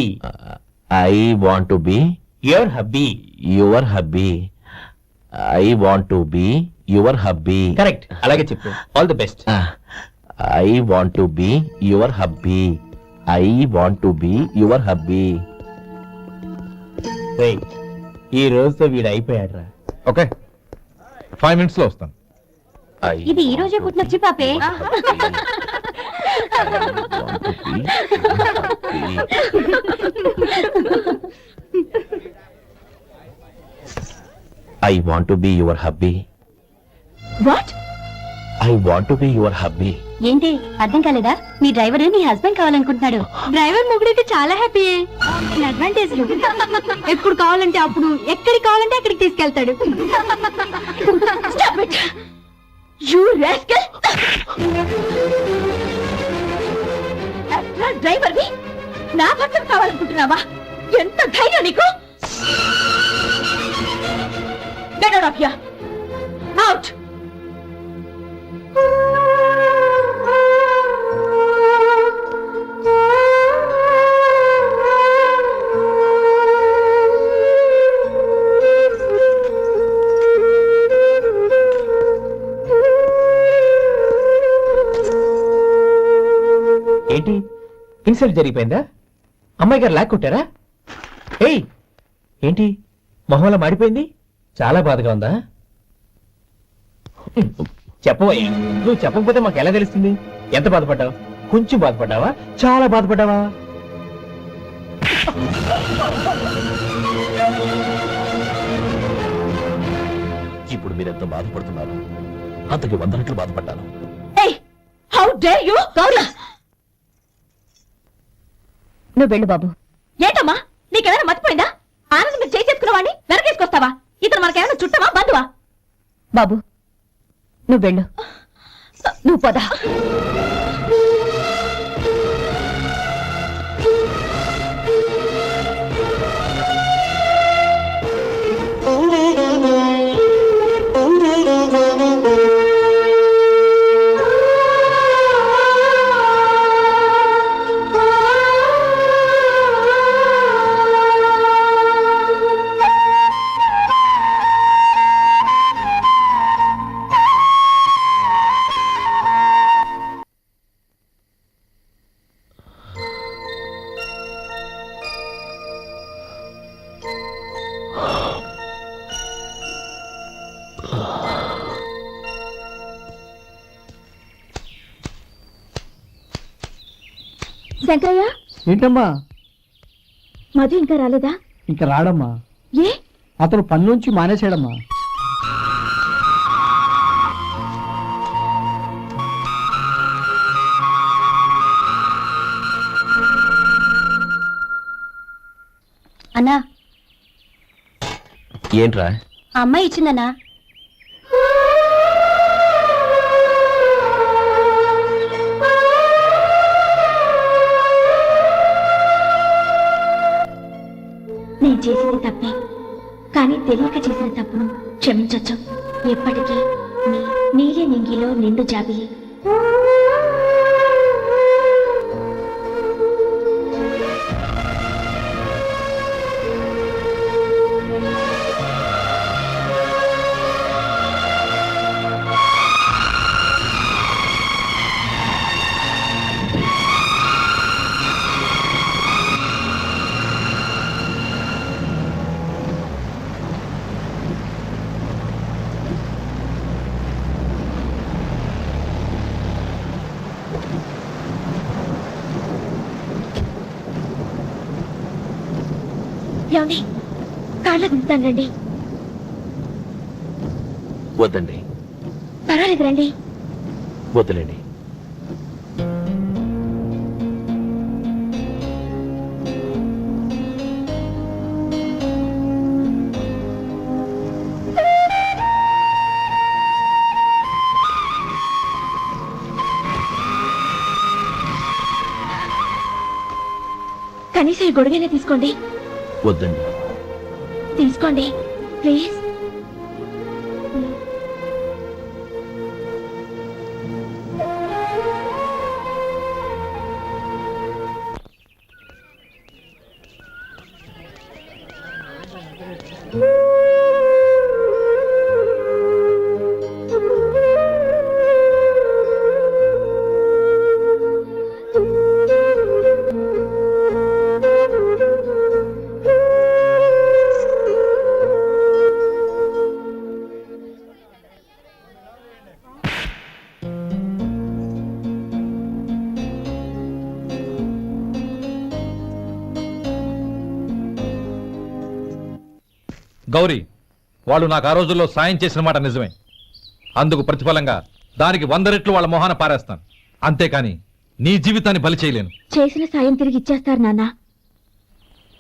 [SPEAKER 3] I want to be
[SPEAKER 9] your hubby.
[SPEAKER 3] Your hubby. I want to be your hubby.
[SPEAKER 9] Correct, అలాగే చెప్పు. All the best.
[SPEAKER 3] I want to be your hubby. I want to be your hubby.
[SPEAKER 9] ఈ రోజుతో వీడు అయిపోయాడ్రా.
[SPEAKER 8] Okay, 5 minutes లో వస్తాను.
[SPEAKER 12] ఇది ఈ రోజే పుట్టినొచ్చి పాపే.
[SPEAKER 3] I want to be your hubby.
[SPEAKER 12] What?
[SPEAKER 3] I want to be your hubby.
[SPEAKER 12] ఏంటి అర్థం కాలేదా? మీ డ్రైవర్ నీ హస్బెండ్ కావాలనుకుంటున్నాడు. డ్రైవర్ మొగుడైతే చాలా హ్యాపీ. అడ్వాంటేజ్ ఎప్పుడు కావాలంటే అప్పుడు, ఎక్కడికి కావాలంటే అక్కడికి తీసుకెళ్తాడు. డ్రైవర్ నా భర్త కావాలనుకుంటున్నావా? ఎంత ధైర్యం నీకు! Get out of here! Out!
[SPEAKER 9] ఏంటి, ఇన్సల్ట్ జరిగిపోయిందా? అమ్మాయి గారు లాక్ కొట్టారా? ఏయ్, ఏంటి మొహంలో మాడిపోయింది? చాలా బాధగా ఉందా? చెప్పవయ్యా, నువ్వు చెప్పకపోతే మాకు ఎలా తెలుస్తుంది? ఎంత బాధపడ్డావు? కొంచెం బాధపడ్డావా? చాలా బాధపడ్డావా?
[SPEAKER 3] ఇప్పుడు మీరెంత బాధపడుతున్నారు, అంతకి 100 రెట్లు బాధపడ్డాను.
[SPEAKER 12] How dare you! నువ్వు వెళ్ళు బాబు. ఏంటమ్మా, నీకేమైనా మర్చిపోయిందా? ఆనందం మీరు చేసుకున్నవాడిని వెనకేసుకొస్తావా? ఇతను మనకేమైనా చుట్టమా, బంధువా? బాబు నువ్వు వెళ్ళు. నువ్వు పద. శంకరయ్య,
[SPEAKER 7] ఏంటమ్మా?
[SPEAKER 12] మధు ఇంకా రాలేదా?
[SPEAKER 7] ఇంకా రాడమ్మా.
[SPEAKER 12] ఏ?
[SPEAKER 7] అతను పని నుంచి మానేశాడమ్మా.
[SPEAKER 12] అన్నా,
[SPEAKER 3] ఏంట్రా?
[SPEAKER 12] ఆ అమ్మాయి ఇచ్చిందన్నా. నేను చేసింది తప్పే, కానీ తెలియక చేసిన తప్పును క్షమించొచ్చు. ఎప్పటికీ నీలే నింగిలో నిండు జాబిలి. ఏమండి, కాళ్ళ దింపుతాను రండి.
[SPEAKER 3] వద్దండి.
[SPEAKER 12] పర్వాలేదు రండి.
[SPEAKER 3] వద్దులేండి.
[SPEAKER 12] కనీసం ఈ గొడుగైనా తీసుకోండి.
[SPEAKER 3] వద్దండి.
[SPEAKER 12] తీసుకోండి ప్లీజ్.
[SPEAKER 8] గౌరీ, వాళ్ళు నాకు ఆ రోజుల్లో సాయం చేసిన మాట నిజమే. అందుకు ప్రతిఫలంగా దానికి 100 రెట్లు వాళ్ళ మొహాన పారేస్తాను. అంతేకాని నీ జీవితాన్ని బలి చేయలేను.
[SPEAKER 12] చేసిన సాయం తిరిగి ఇచ్చేస్తారు నాన్న,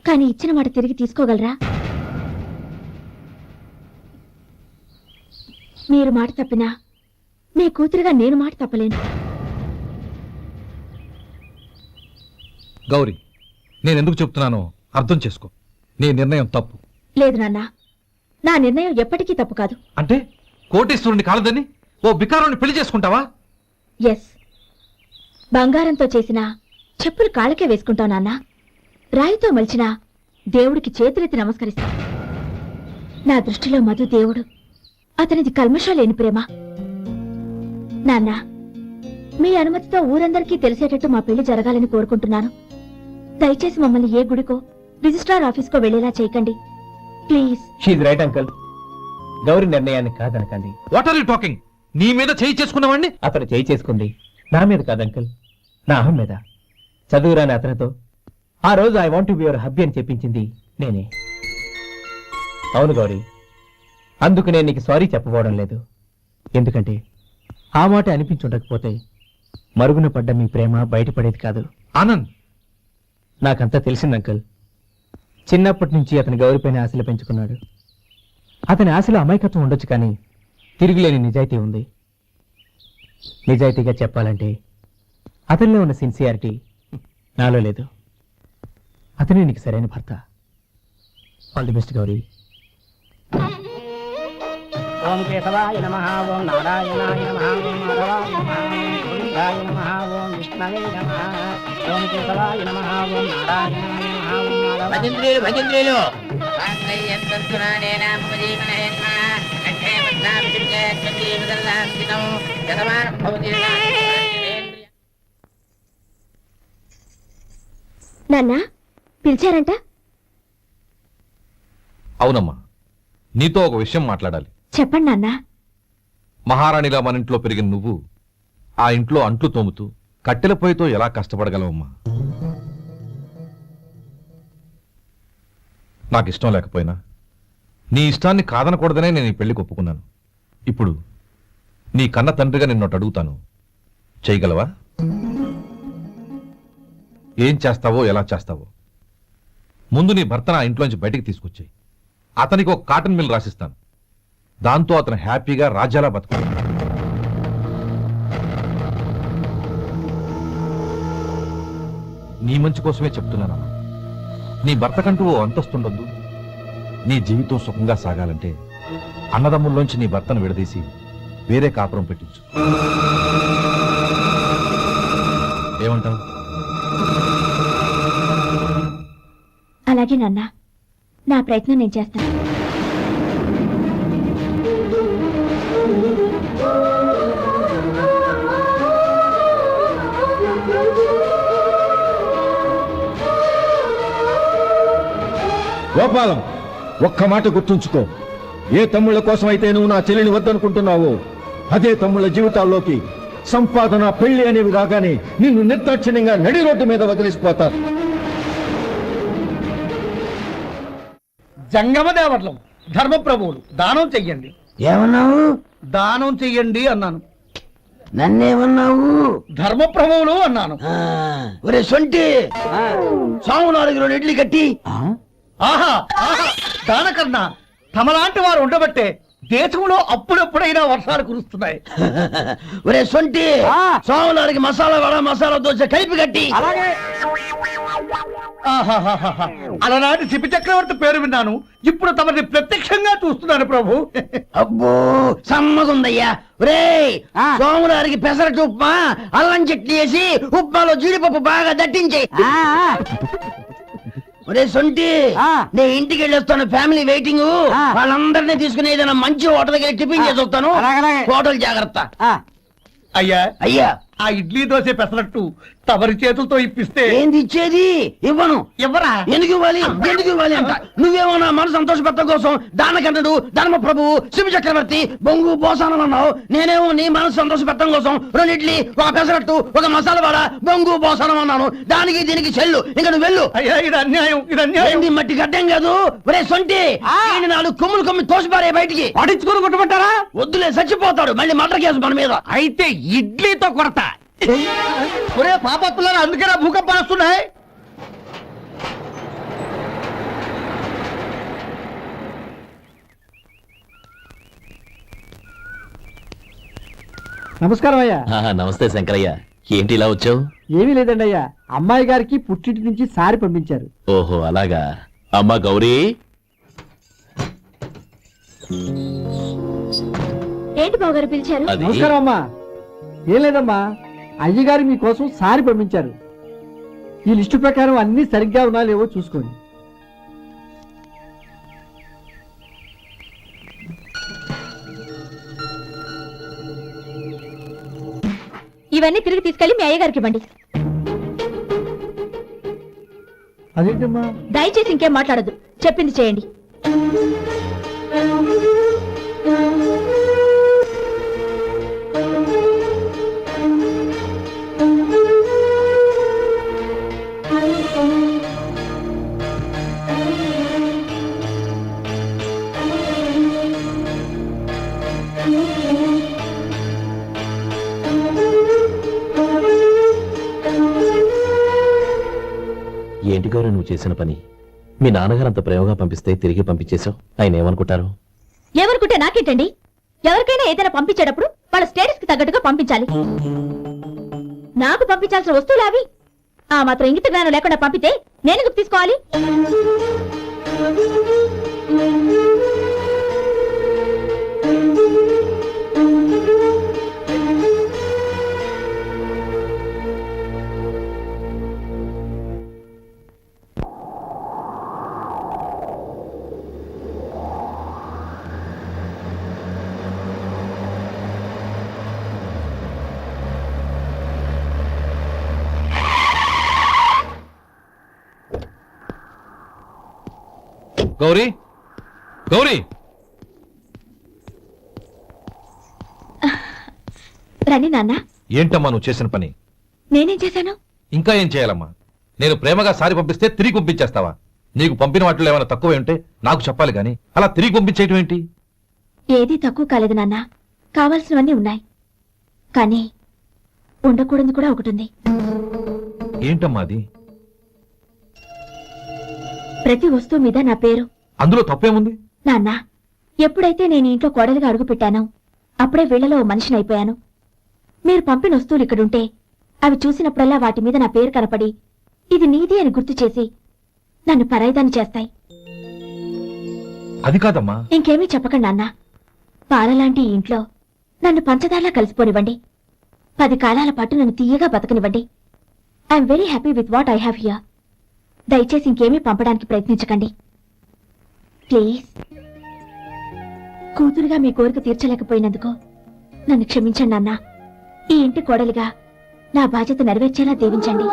[SPEAKER 12] కానీ ఇచ్చిన మాట తిరిగి తీసుకోగలరా? మీరు మాట తప్పినా మీ కూతురుగా నేను మాట తప్పలేను.
[SPEAKER 8] గౌరీ, నేనెందుకు చెప్తున్నానో అర్థం చేసుకో. నీ నిర్ణయం తప్పు.
[SPEAKER 12] లేదు నాన్న, నా నిర్ణయం ఎప్పటికీ తప్పు కాదు.
[SPEAKER 8] అంటే కోటేశ్వరుని కాలదని ఓ బికారుని పెళ్లి చేసుకుంటావా?
[SPEAKER 12] ఎస్, బంగారంతో చేసిన చెప్పులు కాళ్ళకే వేసుకుంటావు నాన్న. రాయితో మలిచిన దేవుడికి చేతులెత్తి నమస్కరిస్తా. నా దృష్టిలో మధు దేవుడు, అతనిది కల్మషం లేని ప్రేమ. నాన్న, మీ అనుమతితో ఊరందరికీ తెలిసేటట్టు మా పెళ్లి జరగాలని కోరుకుంటున్నాను. దయచేసి మమ్మల్ని ఏ గుడికో రిజిస్ట్రార్ ఆఫీస్కో వెళ్లేలా చేయకండి please.
[SPEAKER 9] She's right uncle. Gauri నిర్ణయాన్ని కాదనకండి.
[SPEAKER 8] What are you talking? నీ మీద చేయి చేసుకున్నవాడిని
[SPEAKER 9] అతను చేయి చేసుకుంది నా మీద కాదు అంకుల్, నా అహం మీద. చదువురాని అతనితో ఆ రోజు I want to be your hubby అని చెప్పించింది నేనే. అవును గౌరీ, అందుకు నేను నీకు సారీ చెప్పబోవడం లేదు. ఎందుకంటే ఆ మాట అనిపించుండకపోతే మరుగున పడ్డ మీ ప్రేమ బయటపడేది కాదు.
[SPEAKER 8] ఆనంద్,
[SPEAKER 9] నాకంతా తెలిసింది అంకుల్. చిన్నప్పటి నుంచి అతని గౌరీపైన ఆశలు పెంచుకున్నాడు. అతని ఆశలో అమాయకత్వం ఉండొచ్చు, కానీ తిరుగులేని నిజాయితీ ఉంది. నిజాయితీగా చెప్పాలంటే అతనిలో ఉన్న సిన్సియారిటీ నాలో లేదు. అతనే నీకు సరైన భర్త. All the best Gauri.
[SPEAKER 5] ఓం కేశవాయ నమః, ఓం నారాయణాయ నమః, ఓం మాధవాయ నమః, ఓం గోవిందాయ నమః, ఓం విష్ణవే నమః. ఓం కేశవాయ నమః, ఓం నారాయణాయ నమః, ఓం మాధవాయ. భజంత్రీలు భజంత్రీలు
[SPEAKER 12] నాన్న, పిలిచారంట?
[SPEAKER 8] అవునమ్మా, నీతో ఒక విషయం మాట్లాడాలి.
[SPEAKER 12] చెప్పండి నాన్న.
[SPEAKER 8] మహారాణిలా మన ఇంట్లో పెరిగిన నువ్వు ఆ ఇంట్లో అంట్లు తోముతూ కట్టెల పొయ్యితో ఎలా కష్టపడగలవమ్మా? నాకు ఇష్టం లేకపోయినా నీ ఇష్టాన్ని కాదనకూడదనే నేను ఈ పెళ్లికి ఒప్పుకున్నాను. ఇప్పుడు నీ కన్న తండ్రిగా నిన్నొకటి అడుగుతాను, చేయగలవా? ఏం చేస్తావో ఎలా చేస్తావో ముందు నీ భర్త నా ఇంట్లోంచి బయటికి తీసుకొచ్చాయి. అతనికి ఒక కాటన్ మిల్ రాసిస్తాను. దాంతో అతను హ్యాపీగా రాజ్యాలా బతుకు. నీ మంచి కోసమే చెప్తున్నానమ్మా. నీ భర్తకంటూ ఓ అంతస్తుండొద్దు. నీ జీవితం సుఖంగా సాగాలంటే అన్నదమ్ముల్లోంచి నీ భర్తను విడదీసి వేరే కాపురం పెట్టించు. ఏమంటావు?
[SPEAKER 12] అలాగే నాన్న, నా ప్రయత్నం నేను చేస్తాను.
[SPEAKER 10] గోపాలం, ఒక్క మాట గుర్తుంచుకో. ఏ తమ్ముళ్ళ కోసం అయితే నువ్వు నా చెల్లిని వద్దనుకుంటున్నావో అదే తమ్ముళ్ళ జీవితాల్లోకి సంపాదన, పెళ్లి అనేవి రాగానే నిన్ను నిర్దాక్షిణ్యంగా నడి రోడ్డు మీద వదిలిసిపోతారు.
[SPEAKER 7] జంగమదేవర్లం ధర్మప్రభువులు దానం చెయ్యండి.
[SPEAKER 4] ఏమన్నావు?
[SPEAKER 7] దానం చెయ్యండి అన్నాను.
[SPEAKER 4] నన్నేమన్నావు?
[SPEAKER 7] ధర్మప్రభువులు అన్నాను.
[SPEAKER 4] ఒరే సొంటి, సాము 4 ఇడ్లీ కట్టి.
[SPEAKER 7] ఆహా ఆహా, దానకన్నా తమలాంటి వారు ఉండబట్టే దేశంలో అప్పుడెప్పుడైనా వర్షాలు కురుస్తున్నాయి.
[SPEAKER 4] ఒరే సొంటి, సాము 4 మసాలా వడ, మసాలా దోశ కలిపి కట్టి.
[SPEAKER 7] ఆహాహాహా, అలనాటి శిపి చక్రవర్తి పేరు విన్నాను, ఇప్పుడు తమని ప్రత్యక్షంగా చూస్తున్నాను ప్రభు.
[SPEAKER 4] అబ్బో సమ్మగుందయ్యా. ఒరే సోములారికి పెసరట్టు ఉప్మా, అల్లం చట్నీ వేసి ఉప్మాలో జీడిపప్పు బాగా దట్టించి. ఒరే సొంటి, నేను ఇంటికి వెళ్ళొస్తాను, ఫ్యామిలీ వెయిటింగ్. వాళ్ళందరినీ తీసుకుని ఏదైనా మంచి హోటల్ దగ్గర టిఫిన్ చేసి వస్తాను. హోటల్ జాగ్రత్త.
[SPEAKER 7] అయ్యా
[SPEAKER 4] అయ్యా,
[SPEAKER 7] ఆ ఇడ్లీ దోశ పెసరట్టు తమరి చేతులతో ఇప్పిస్తే.
[SPEAKER 4] ఏంది ఇచ్చేది? ఇవ్వను.
[SPEAKER 7] ఎవరా?
[SPEAKER 4] ఎందుకు ఇవ్వాలి? ఎందుకు ఇవ్వాలి అంట. నువ్వేమో నా మనసు సంతోషపెట్టడం కోసం దానకంటుడు, ధర్మ ప్రభువు, శివ చక్రవర్తి, బొంగు బోసానం అన్నావు. నేనేమో నీ మనసు సంతోషపెట్టడం కోసం 2 ఇడ్లీ, ఒక పెసరట్టు, ఒక మసాలా వడ, బొంగు బోసానం అన్నాను. దానికి దీనికి చెల్లు. ఇంకా నువ్వు వెళ్ళు.
[SPEAKER 7] అయ్యా ఇది అన్యాయం, ఇది అన్యాయం.
[SPEAKER 4] ఏంది మట్టి గడ్డం కాదు. ఒరే సొంటి, 4 కొమ్ములు కొమ్మి తోసిపారే బయటికి.
[SPEAKER 7] పడించుకొని కొట్టమంటారా?
[SPEAKER 4] వద్దులే, చచ్చిపోతాడు. మళ్ళీ మర్డర్ కేసు మన మీద.
[SPEAKER 7] అయితే ఇడ్లీతో కొడతా. ఒరే పాపత్తులారా, అందుకేనా భూకంపాలు వస్తున్నాయి?
[SPEAKER 9] నమస్కారం అయ్యా.
[SPEAKER 3] నమస్తే శంకరయ్య, ఏంటి ఇలా వచ్చావు?
[SPEAKER 9] ఏమీ లేదండి అయ్యా, అమ్మాయి గారికి పుట్టింటి నుంచి సారి పంపించారు.
[SPEAKER 3] ఓహో అలాగా. అమ్మా గౌరీ.
[SPEAKER 12] ఏంటి బావగారు పిలిచారు?
[SPEAKER 3] అది
[SPEAKER 9] నమస్కారం అమ్మా. ఏం లేదమ్మా, అయ్యగారు మీకోసం సారి పంపించారు. ఈ లిస్టు ప్రకారం అన్ని సరిగ్గా ఉన్నా లేవో చూసుకోండి.
[SPEAKER 12] ఇవన్నీ తిరిగి తీసుకెళ్లి మీ అయ్యగారికి ఇవ్వండి.
[SPEAKER 9] అదేంటమ్మా?
[SPEAKER 12] దయచేసి ఇంకేం మాట్లాడద్దు, చెప్పింది చేయండి.
[SPEAKER 3] ఏంటి గౌరీ నువ్వు చేసిన పని? మీ నాన్నగారు అంత ప్రేమగా పంపిస్తే తిరిగి పంపించేశావు. ఆయన ఏమనుకుంటారు?
[SPEAKER 12] ఎవరుకుంటే నాకేంటండి? ఎవరికైనా ఏదైనా పంపించేటప్పుడు వాళ్ళ స్టేటస్ కి తగ్గట్టుగా పంపించాలి. నాకు పంపించాల్సిన వస్తువులు అవి. ఆ మాత్రం ఇంగిత జ్ఞానం లేకుండా పంపితే నేను తీసుకోవాలి.
[SPEAKER 8] గౌరీ, గౌరీ.
[SPEAKER 12] రండి నాన్న.
[SPEAKER 8] ఏంటమ్మా నువ్వు చేసిన పని?
[SPEAKER 12] నేనేం చేశాను?
[SPEAKER 8] ఇంకా ఏం చేయాలమ్మా? నేను ప్రేమగా సారి పంపిస్తే తిరిగి పంపించేస్తావా? నీకు పంపిన వాటిలో ఏమైనా తక్కువ ఉంటే నాకు చెప్పాలి కానీ అలా తిరిగి పంపించేయటం ఏంటి?
[SPEAKER 12] ఏదీ తక్కువ కాలేదు నాన్న, కావాల్సినవన్నీ ఉన్నాయి. కానీ ఉండకూడదు కూడా ఒకటి ఉంది.
[SPEAKER 8] ఏంటమ్మా అది?
[SPEAKER 12] ప్రతి వస్తువు మీద నా పేరు.
[SPEAKER 8] అందులో తప్పేముంది?
[SPEAKER 12] నాన్న, ఎప్పుడైతే నేను ఇంట్లో కోడలిగా అడుగు పెట్టానో అప్పుడే వీళ్లలో ఓ మనిషిని అయిపోయాను. మీరు పంపిన వస్తువులు ఇక్కడుంటే అవి చూసినప్పుడల్లా వాటి మీద నా పేరు కనపడి ఇది నీది అని గుర్తు చేసి నన్ను పరాయిదాన్ని చేస్తాయి.
[SPEAKER 8] అది కాదమ్మా.
[SPEAKER 12] ఇంకేమీ చెప్పకండి నాన్న. పాలలాంటి ఈ ఇంట్లో నన్ను పంచదారలా కలిసిపోనివ్వండి. 10 కాలాల పాటు నన్ను తీయగా బతకనివ్వండి. I'm very happy with what I have here. దయచేసి ఇంకేమీ పంపడానికి ప్రయత్నించకండి ప్లీజ్. కూతురుగా మీ కోరిక తీర్చలేకపోయినందుకు నన్ను క్షమించండి నాన్న. ఈ ఇంటి కోడలిగా నా బాధ్యత నెరవేర్చేలా దీవించండి.